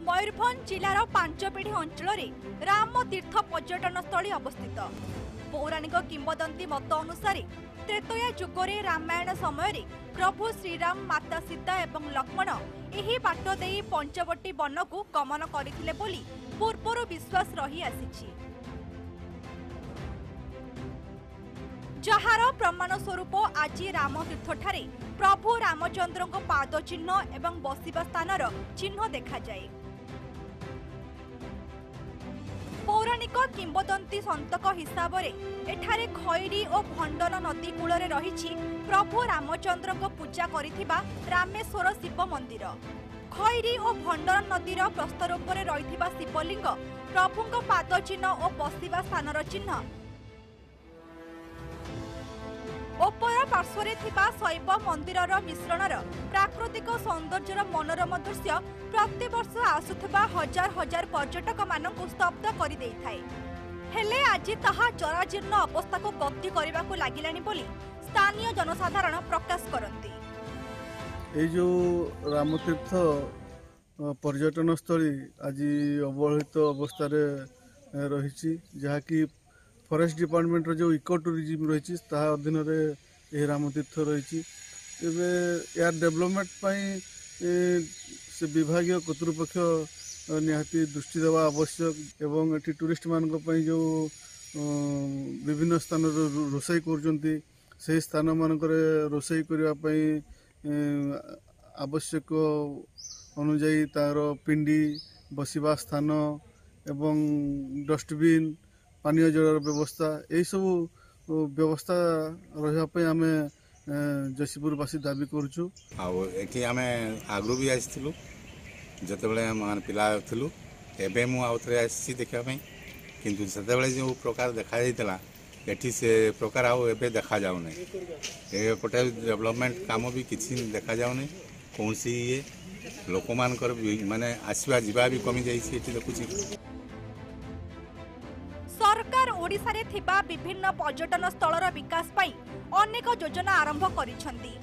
मयूरभंज जिलार पांचपेढ़ी अंचल रामतीर्थ पर्यटन स्थली अवस्थित। पौराणिक किंवदंती मत अनुसार त्रेतया युगरे रामायण समय प्रभु श्रीराम माता सीता एवं लक्ष्मण एही बाट देई पंचवटी वन को गमन करथिले बोली पूर्वरु विश्वास रही आसीछि। जहार प्रमाण स्वरूप आज रामतीर्थ ठारे प्रभु रामचंद्र पाद चिन्ह एवं बसिबा स्थानर चिन्ह देखा जाए। पौराणिक किंवदंती संतक हिसाब से एठारे खैरी और भंडन नदी कूल रही प्रभु रामचंद्र पूजा करिथिबा रामेश्वर शिव मंदिर। खैरी और भंडन नदीर प्रस्तर उपरे रहिथिबा शिवलिंग प्रभुंक पाद चिन्ह और बसिबा स्थानर चिन्ह। ओपर पार्श्वरे थिबा शैव मंदिरर मिश्रणर प्राकृतिक सौंदर्यर मनोरम दृश्य प्रतिवर्ष आसुथिबा हजार हजार पर्यटक मानकु स्तब्ध करि देइथाय। हेले आज ताहा जराजीर्ण अवस्था को गति करबाकू लागिलानी बोली स्थानीय जनसाधारण प्रकाश करती। ए जो रामतीर्थ पर्यटन स्थली आज अवहेलित अवस्था रही जहाँकि फॉरेस्ट डिपार्टमेंट जो इको टूरिज्म रही अधीन में रामतीर्थ रही यार डेवलपमेंट से विभागीय कर्तृपक्ष निहाती दृष्टि देवा आवश्यक एवं एटी टूरिस्ट मान जो विभिन्न स्थान रोषई कर स्थान मानक रोषई करने आवश्यक अनुजाई तार पिंडी बसिबा स्थान एवं डस्टबिन पानीय जलर व्यवस्था यही सब व्यवस्था रही आम जयसीपुरवासी दाबी करुचु। आम आगु भी आसलु जिते मान पिला थी एवं मुझे आसी देखापी किंतु से जो प्रकार देखा जाता ये से प्रकार आवे देखा जाऊना एपटे डेवलपमेंट काम भी किसी देखा जाऊनी कौन सी ये लोक मान माने आसवा जीवा भी कमी जाइए देखुची। सरकार ओडिशा रे थिबा विभिन्न पर्यटन स्थलर विकास पई अनेक योजना आरंभ करिसंती।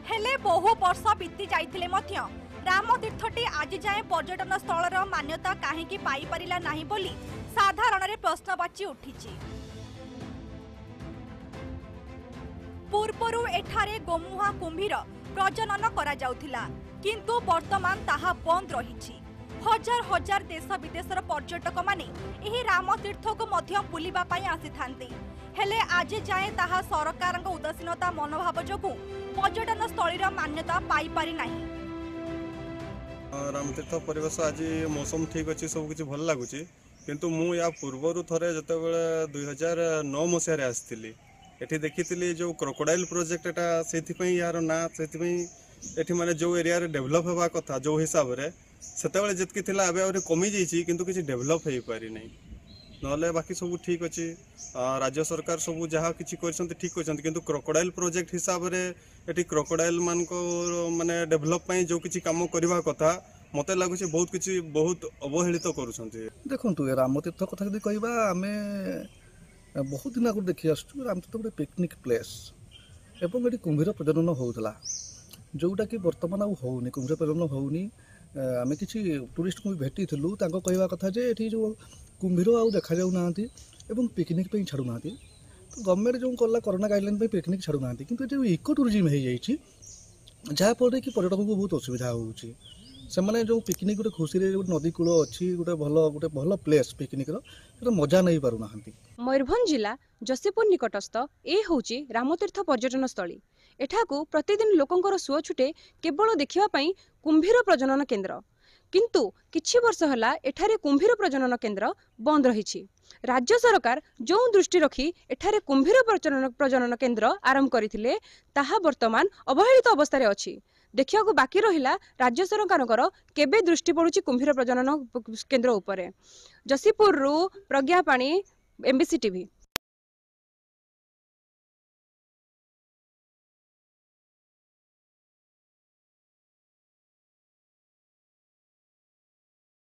हेले बहु वर्ष बीती जाइथिले मध्य रामतीर्थटी आज जाए पर्यटन स्थलर मान्यता काहेकि पाई परिला नाही बोली साधारण रे प्रश्नवाची उठिछि। पूर्वरु एठारे गोमुहा कुंभीर प्रजनन करा जाउथिला किंतु वर्तमान ताहा बंद रहिछि। हजार हजार देश विदेशर पर्यटक माने एही रामतीर्थ को मध्य बुलिबा पई आसी थांती। हेले आज जाए ताहा सरकारक उदासीनता मनोभाव जोगु पर्यटन स्थलीर मान्यता पाई पारि नाही। रामतीर्थ परिवेश आज मौसम ठीक अच्छी सब किसी भल लगुच किंतु मु या पूर्वर थरे जते बेले 2009 मसीह आसती एठी देखी जो क्रोकोडाइल प्रोजेक्ट एटा से यार ना से माने जो एरिया रे डेवलप होगा कथा जो हिसाब रे सेतेबेले जितकी थिला अबे और कमी जाइछि किंतु किछि डेवलप होई पारि नै नले बाकी सब ठीक अछि। राज्य सरकार सब जहाँ किछि करछन्ते ठीक करछन्ते किंतु क्रोकोडाइल प्रोजेक्ट हिसाब रे एठी क्रोकोडाइल मान को माने डेवलप पई जो किछि काम करबा कथा मते लागुछि बहुत अवहेलित करूछन्ते। देखंतु रामतीर्थ कथा जदि कहबा आमे बहुत दिन आगु देखि आसु रामतीर्थ गोटे पिकनिक प्लेस एवं एठी कुंभीर प्रजनन होउतला जोटा कि वर्तमान आ होउनी कुंभीर प्रजनन होउनी। आम किसी टूरिस्ट को भी भेटी कहवा कथा जे ये जो कुंभीर आउ देखा जाऊ ना पिकनिक पे छाड़ू ना तो गवर्नमेंट जो कला कोरोना गाइडलाइन पे पिकनिक छाड़ू ना कि जो इको टूरिज्म हो जाए जहाँफल कि पर्यटक को बहुत असुविधा होने जो पिकनिक गोटे खुशी नदी कूल अच्छी गोटे भल प्लेस पिकनिक मजा नहीं पार ना। मयूरभंज जिला जसीपुर निकटस्थ ए होची रामतीर्थ पर्यटन स्थली। एठाकू प्रतिदिन लोकंकर सुଅ छुटे केवल देखिबा पई कुंभीर प्रजनन केन्द्र किंतु किछि वर्ष होला एठारे कुंभीर प्रजनन केन्द्र बंद रहिछि। राज्य सरकार जो दृष्टि रखी एठारे कुंभीर प्रजनन केन्द्र आरंभ करथिले ताहा वर्तमान अवहेलित अवस्था रे अछि। देखियाकू बाकी रहिला राज्य सरकारकर केबे दृष्टि पड़ुछि कुंभीर प्रजनन केन्द्र उपरे। जसीपुर रु प्रज्ञा पाणी MBC TV।